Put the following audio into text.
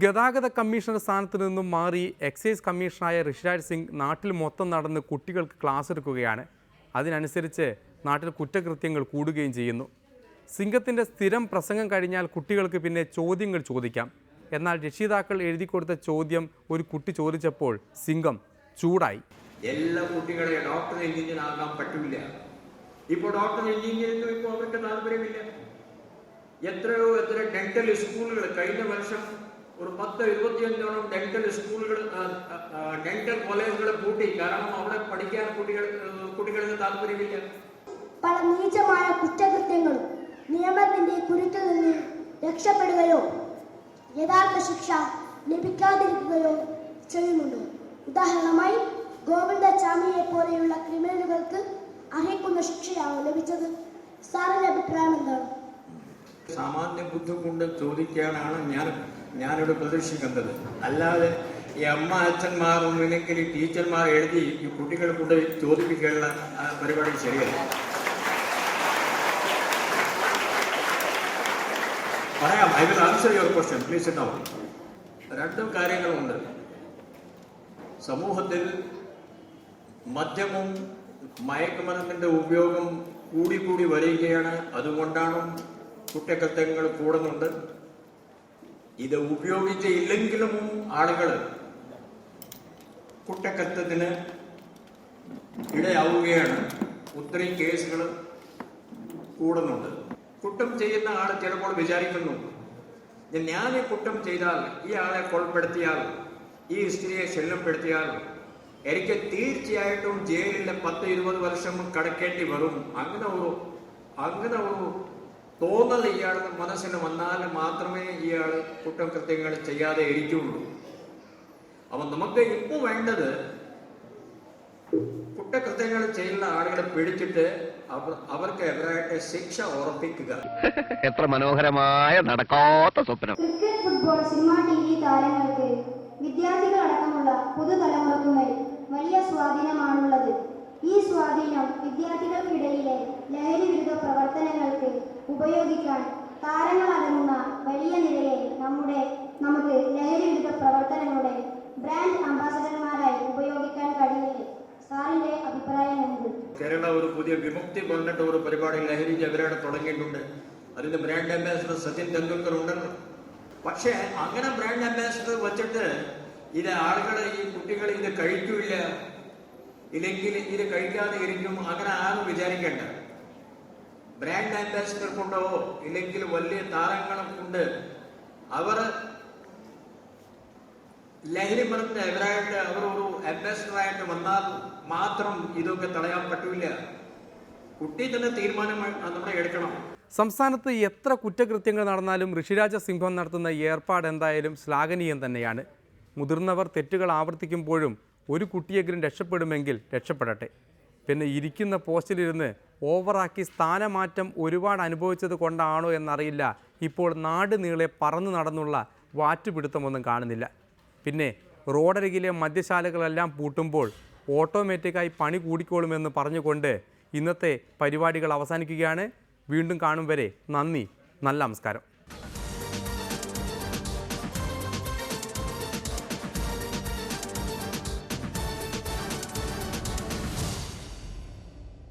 ഗതാഗത കമ്മീഷണർ സ്ഥാനത്ത് നിന്നും മാറി എക്സൈസ് കമ്മീഷണറായ ഋഷിരാജ് സിംഗ് നാട്ടിൽ മൊത്തം നടന്ന് കുട്ടികൾക്ക് ക്ലാസ് എടുക്കുകയാണ്. അതിനനുസരിച്ച് നാട്ടിൽ കുറ്റകൃത്യങ്ങൾ കൂടുകയും ചെയ്യുന്നു. സിംഗത്തിൻ്റെ സ്ഥിരം പ്രസംഗം കഴിഞ്ഞാൽ കുട്ടികൾക്ക് പിന്നെ ചോദ്യങ്ങൾ ചോദിക്കാം. എന്നാൽ രക്ഷിതാക്കൾ എഴുതി കൊടുത്ത ചോദ്യം ഒരു കുട്ടി ചോദിച്ചപ്പോൾ സിംഗം ചൂടായി. എല്ലാ കുട്ടികളെ ഡോക്ടർ എഞ്ചിനീയർ ആകാൻ പറ്റില്ല. ഇപ്പോൾ ഡോക്ടർ എഞ്ചിനീയറിംഗ് ഇപ്പോൾ അവർക്ക് താല്പര്യമില്ല. എത്രയോ ഡെന്റൽ സ്കൂളുകൾ കഴിഞ്ഞ വർഷം ഒരു 10-25 ഡെന്റൽ സ്കൂളുകൾ ഡെന്റൽ കോളേജുകൾ പൂട്ടി. കാരണം അവിടെ പഠിക്കാൻ കുട്ടികൾക്ക് താല്പര്യമില്ല. പല നീചമായ കുറ്റകൃത്യങ്ങളും നിയമത്തിന്റെ കുരുക്കിൽ നിന്ന് രക്ഷപ്പെടുകയോ യഥാർത്ഥ ശിക്ഷ ലഭിക്കാതിരിക്കുകയോ ചെയ്യുന്നുണ്ട്. ഉദാഹരണമായി ഗോവിന്ദചാമിയെ പോലെയുള്ള ക്രിമിനലുകൾക്ക് അർഹിക്കുന്ന ശിക്ഷയാണ് ലഭിച്ചത്. സാറിന്റെ അഭിപ്രായം എന്താണ്? സാമാന്യ ബുദ്ധി കൊണ്ട് ചോദിക്കാനാണ് ഞാനിവിടെ പ്രതീക്ഷിക്കുന്നത്. അല്ലാതെ ഈ അമ്മ അച്ഛന്മാരും അല്ലെങ്കിൽ ടീച്ചർമാർ എഴുതി ഈ കുട്ടികളെ കൊണ്ട് ചോദിപ്പിക്കാനുള്ള പരിപാടി ശരിയല്ല. പറയാം, I will answer your question, please sit down. രണ്ടും കാര്യങ്ങളുണ്ട്. സമൂഹത്തിൽ മദ്യവും മയക്കുമരുന്നിന്റെ ഉപയോഗം കൂടി വരികയാണ്. അതുകൊണ്ടാണ് കുറ്റകൃത്യങ്ങൾ കൂടുന്നുണ്ട്. ഇത് ഉപയോഗിച്ചില്ലെങ്കിലും ആളുകൾ കുറ്റകൃത്യത്തിന് ഇടയാവുകയാണ്. ഒത്തിരി കേസുകൾ കൂടുന്നുണ്ട്. കുറ്റം ചെയ്യുന്ന ആൾ ചിലപ്പോൾ വിചാരിക്കുന്നു, ഞാൻ ഈ കുറ്റം ചെയ്താൽ, ഈ ആളെ കൊലപ്പെടുത്തിയാൽ, ഈ സ്ത്രീയെ ശല്യപ്പെടുത്തിയാൽ എനിക്ക് തീർച്ചയായിട്ടും ജയിലിൽ 10-20 വർഷം കടക്കേണ്ടി വരും. അങ്ങനെ ഒരു തോന്നൽ ഇയാളുടെ മനസ്സിന് വന്നാൽ മാത്രമേ ഇയാൾ കുറ്റകൃത്യങ്ങൾ ചെയ്യാതെ ഇരിക്കുള്ളൂ. അപ്പൊ നമുക്ക് ഇപ്പോൾ വേണ്ടത് കുറ്റകൃത്യങ്ങൾ ചെയ്യുന്ന ആളുകളെ പിടിച്ചിട്ട് അവർക്ക് എതിരായിട്ട് ശിക്ഷ ഉറപ്പിക്കുക. എത്ര മനോഹരമായ നടക്കാത്ത സ്വപ്നം. ക്രിക്കറ്റ്, ഫുട്ബോൾ, സിനിമ, TV താരങ്ങൾക്ക് വിദ്യാർത്ഥികളടക്കമുള്ള പുതുതലമുറക്കുമേൽ വലിയ സ്വാധീനമാണുള്ളത്. ഈ സ്വാധീനം വിദ്യാർത്ഥികൾക്കിടയിലെ ലഹരി വിരുദ്ധ പ്രവർത്തനങ്ങൾക്ക് ഉപയോഗിക്കാൻ താരങ്ങളടങ്ങുന്ന വലിയ നിരയെ നമുക്ക് ലഹരി വിരുദ്ധ പ്രവർത്തനങ്ങളുടെ ബ്രാൻഡ് അംബാസഡർമാരായി ഉപയോഗിക്കാൻ കഴിയില്ലേ? സാറിന്റെ അഭിപ്രായം എന്ത്? കേരള ഒരു പുതിയ വിമുക്തി കൊണ്ടിട്ട് ഒരു പരിപാടി ലഹരിക്ക് എതിരായിട്ട് തുടങ്ങിയിട്ടുണ്ട്. അതിന്റെ ബ്രാൻഡ് അംബാസഡർ സച്ചിൻ തെണ്ടുൽക്കർ ഉണ്ടല്ലോ. പക്ഷേ അങ്ങനെ ബ്രാൻഡ് അംബാസഡർ വെച്ചിട്ട് ഇത് ആളുകളെ, ഈ കുട്ടികൾ ഇത് കഴിക്കില്ല, ഇല്ലെങ്കിൽ ഇത് കഴിക്കാതെ ഇരിക്കും, അങ്ങനെ ആരും വിചാരിക്കേണ്ട. ബ്രാൻഡ് അംബാസിഡർ കൊണ്ടോ ഇല്ലെങ്കിൽ വലിയ താരങ്ങളും കൊണ്ട് അവർ ലഹരി മരുന്നിന് എതിരായിട്ട് അവർ ഒരു അംബാസിഡറായിട്ട് വന്നാൽ മാത്രം ഇതൊക്കെ തടയാൻ പറ്റില്ല. കുട്ടി തന്നെ തീരുമാനം നമ്മുടെ എടുക്കണം. സംസ്ഥാനത്ത് എത്ര കുറ്റകൃത്യങ്ങൾ നടന്നാലും ഋഷിരാജ സിംഹം നടത്തുന്ന ഏർപ്പാട് എന്തായാലും ശ്ലാഘനീയം തന്നെയാണ്. മുതിർന്നവർ തെറ്റുകൾ ആവർത്തിക്കുമ്പോഴും ഒരു കുട്ടിയെങ്കിലും രക്ഷപ്പെടുമെങ്കിൽ രക്ഷപ്പെടട്ടെ. പിന്നെ ഇരിക്കുന്ന പോസ്റ്റിലിരുന്ന് ഓവറാക്കി സ്ഥാനമാറ്റം ഒരുപാട് അനുഭവിച്ചത് കൊണ്ടാണോ എന്നറിയില്ല, ഇപ്പോൾ നാട് നീളെ പറന്നു നടന്നുള്ള വാറ്റുപിടുത്തമൊന്നും കാണുന്നില്ല. പിന്നെ റോഡരികിലെ മദ്യശാലകളെല്ലാം പൂട്ടുമ്പോൾ ഓട്ടോമാറ്റിക്കായി പണി കൂടിക്കോളുമെന്ന് പറഞ്ഞുകൊണ്ട് ഇന്നത്തെ പരിപാടികൾ അവസാനിക്കുകയാണ്. വീണ്ടും കാണും വരെ നന്ദി, നല്ല നമസ്കാരം.